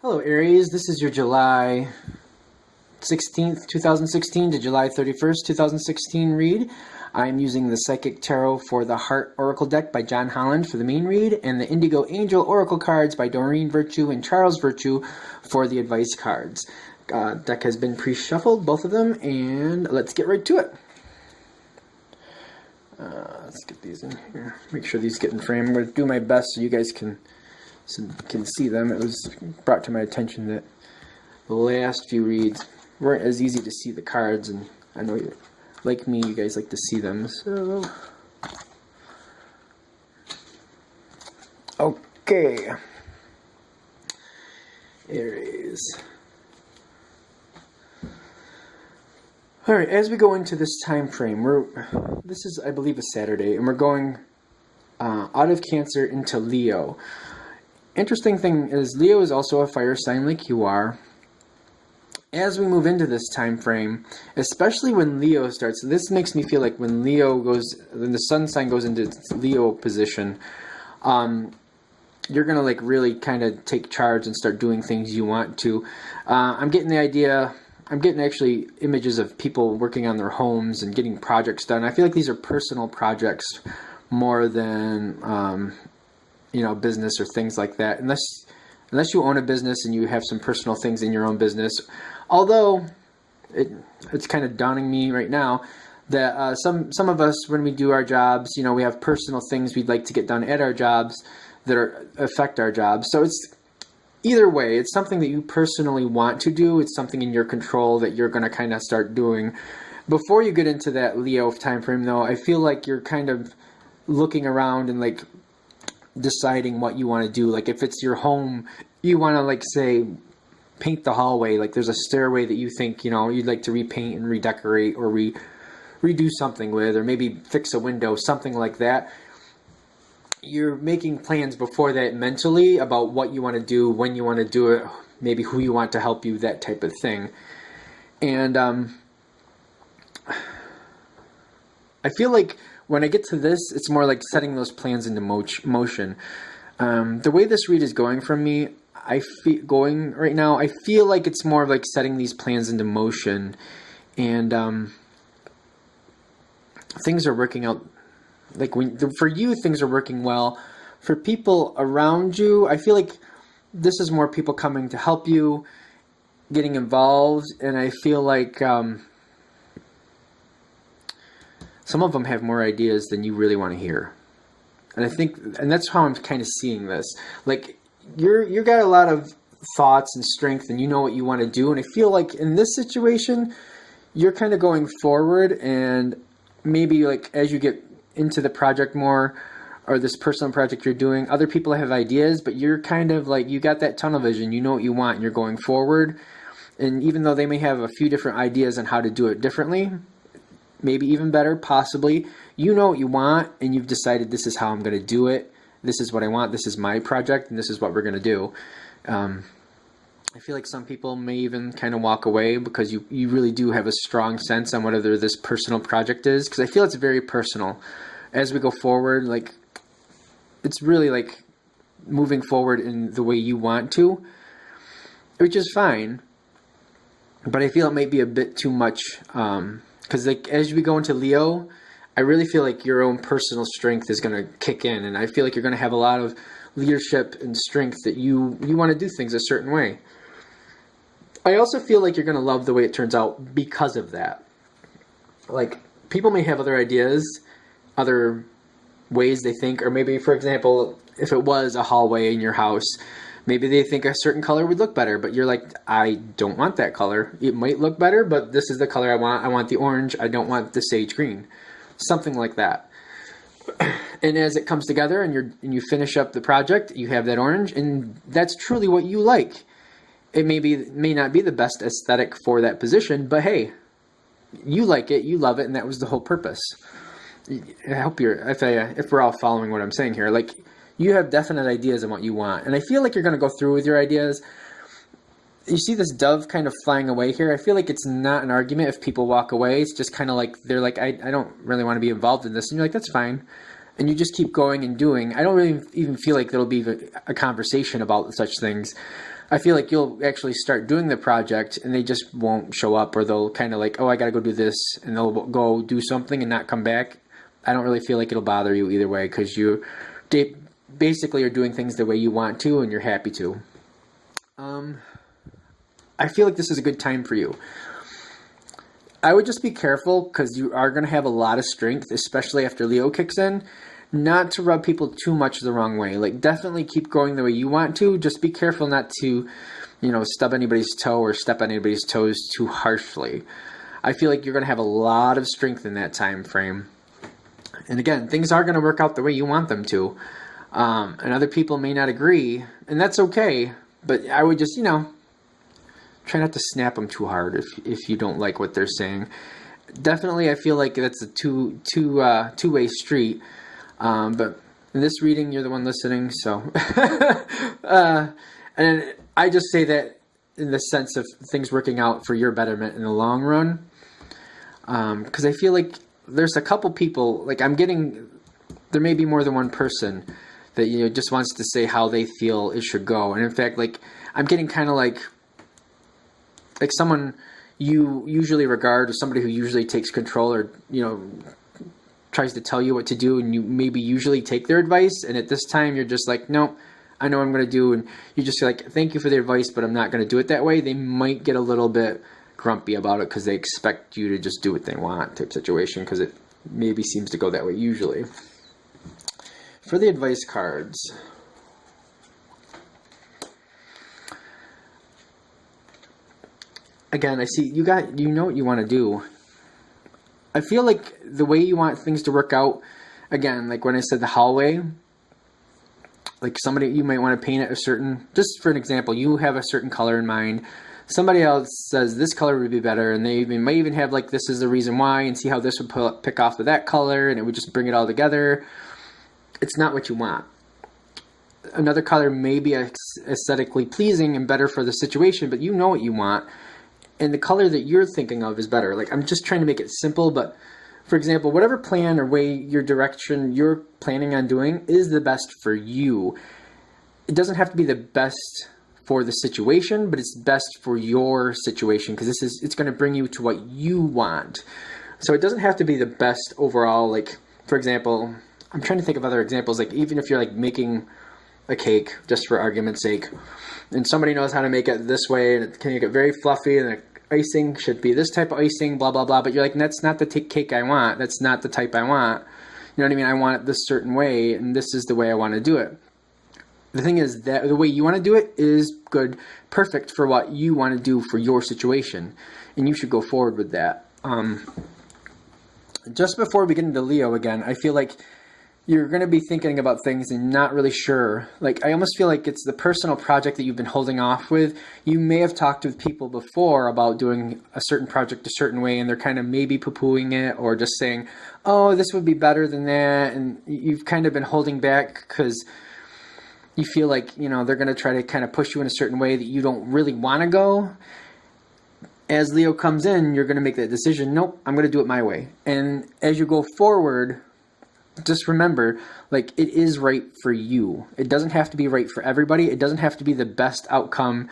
Hello Aries, this is your July 16th, 2016 to July 31st, 2016 read. I'm using the Psychic Tarot for the Heart Oracle deck by John Holland for the main read, and the Indigo Angel Oracle cards by Doreen Virtue and Charles Virtue for the advice cards. Deck has been pre-shuffled, both of them, and let's get right to it. Let's get these in here. Make sure these get in frame. I'm going to do my best so you guys can see them. It was brought to my attention that the last few reads weren't as easy to see the cards, and I know you, like me, you guys like to see them. So, okay, Aries. All right, as we go into this time frame, this is, I believe, a Saturday, and we're going out of Cancer into Leo. Interesting thing is Leo is also a fire sign like you are. As we move into this time frame, especially when Leo starts, this makes me feel like when the sun sign goes into its Leo position, you're gonna like really kind of take charge and start doing things you want to. I'm getting actually images of people working on their homes and getting projects done. I feel like these are personal projects more than business or things like that, unless you own a business and you have some personal things in your own business. Although it's kind of dawning me right now that some of us, when we do our jobs, we have personal things we'd like to get done at our jobs that affect our jobs. So it's either way, it's something that you personally want to do. It's something in your control that you're going to kind of start doing. Before you get into that Leo time frame, though, I feel like you're kind of looking around and like deciding what you want to do. Like if it's your home, you want to like say paint the hallway. Like there's a stairway that you think you'd like to repaint and redecorate or redo something with, or maybe fix a window, something like that. You're making plans before that mentally about what you want to do, when you want to do it, maybe who you want to help you, that type of thing. And I feel like when I get to this, it's more like setting those plans into motion. The way this read is going from me, I feel like it's more like setting these plans into motion, and things are working out. Like for you, things are working well. For people around you, I feel like this is more people coming to help you, getting involved, and I feel like some of them have more ideas than you really want to hear. And that's how I'm kind of seeing this. Like you got a lot of thoughts and strength, and you know what you want to do. And I feel like in this situation, you're kind of going forward, and maybe like as you get into the project more, or this personal project you're doing, other people have ideas, but you're kind of like, you got that tunnel vision, you know what you want, and you're going forward. And even though they may have a few different ideas on how to do it differently, maybe even better, possibly, you know what you want, and you've decided this is how I'm going to do it. This is what I want. This is my project, and this is what we're going to do. I feel like some people may even kind of walk away because you really do have a strong sense on whether this personal project is, because I feel it's very personal. As we go forward, like it's really like moving forward in the way you want to, which is fine. But I feel it might be a bit too much, because like as we go into Leo, I really feel like your own personal strength is going to kick in, and I feel like you're going to have a lot of leadership and strength that you want to do things a certain way. I also feel like you're going to love the way it turns out because of that. Like people may have other ideas, other ways they think, or maybe, for example, if it was a hallway in your house, maybe they think a certain color would look better, but you're like, I don't want that color. It might look better, but this is the color I want. I want the orange. I don't want the sage green. Something like that. And as it comes together and you finish up the project, you have that orange, and that's truly what you like. It may not be the best aesthetic for that position, but hey, you like it, you love it, and that was the whole purpose. I hope if we're all following what I'm saying here, like you have definite ideas on what you want, and I feel like you're going to go through with your ideas. You see this dove kind of flying away here. I feel like it's not an argument if people walk away. It's just kind of like they're like, I don't really want to be involved in this, and you're like, that's fine. And you just keep going and doing. I don't really even feel like there'll be a conversation about such things. I feel like you'll actually start doing the project and they just won't show up, or they'll kind of like, oh, I got to go do this, and they'll go do something and not come back. I don't really feel like it'll bother you either way, because you basically are doing things the way you want to and you're happy to. I feel like this is a good time for you. I would just be careful, because you are going to have a lot of strength, especially after Leo kicks in, not to rub people too much the wrong way. Like, definitely keep going the way you want to. Just be careful not to, stub anybody's toe or step on anybody's toes too harshly. I feel like you're going to have a lot of strength in that time frame. And again, things are going to work out the way you want them to. And other people may not agree, and that's okay. But I would just, try not to snap them too hard if you don't like what they're saying. Definitely, I feel like that's a two-way street. But in this reading, you're the one listening, so. And I just say that in the sense of things working out for your betterment in the long run. Because I feel like there's a couple people, like there may be more than one person that, just wants to say how they feel it should go. And in fact, like, I'm getting kind of like someone you usually regard as somebody who usually takes control, or, tries to tell you what to do, and you maybe usually take their advice, and at this time you're just like, no, I know what I'm going to do, and you just like, thank you for the advice, but I'm not going to do it that way. They might get a little bit grumpy about it because they expect you to just do what they want type situation, because it maybe seems to go that way usually. For the advice cards, again, I see you know what you want to do. I feel like the way you want things to work out, again, like when I said the hallway, like somebody, you might want to paint it just for an example, you have a certain color in mind. Somebody else says this color would be better, and they might even have like, this is the reason why, and see how this would pick off of that color, and it would just bring it all together. It's not what you want. Another color may be aesthetically pleasing and better for the situation, but you know what you want. And the color that you're thinking of is better. Like, I'm just trying to make it simple, but for example, whatever plan or way your direction you're planning on doing is the best for you. It doesn't have to be the best for the situation, but it's best for your situation, because it's going to bring you to what you want. So it doesn't have to be the best overall. Like, for example, I'm trying to think of other examples. Like, even if you're like making a cake, just for argument's sake, and somebody knows how to make it this way, and it can make it very fluffy, and the icing should be this type of icing, blah, blah, blah. But you're like, that's not the cake I want. That's not the type I want. You know what I mean? I want it this certain way, and this is the way I want to do it. The thing is that the way you want to do it is good, perfect for what you want to do for your situation. And you should go forward with that. Just before we get into Leo again, I feel like you're going to be thinking about things and not really sure. Like, I almost feel like it's the personal project that you've been holding off with. You may have talked with people before about doing a certain project a certain way, and they're kind of maybe poo-pooing it, or just saying, oh, this would be better than that. And you've kind of been holding back because you feel like, they're going to try to kind of push you in a certain way that you don't really want to go. As Leo comes in, you're going to make that decision. Nope, I'm going to do it my way. And as you go forward, just remember, like, it is right for you. It doesn't have to be right for everybody. It doesn't have to be the best outcome.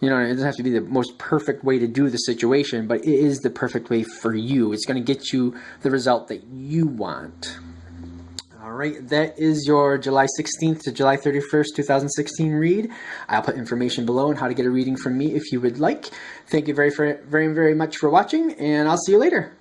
It doesn't have to be the most perfect way to do the situation, but it is the perfect way for you. It's going to get you the result that you want. All right, that is your July 16th to July 31st, 2016 read. I'll put information below on how to get a reading from me if you would like. Thank you very, very, very much for watching, and I'll see you later.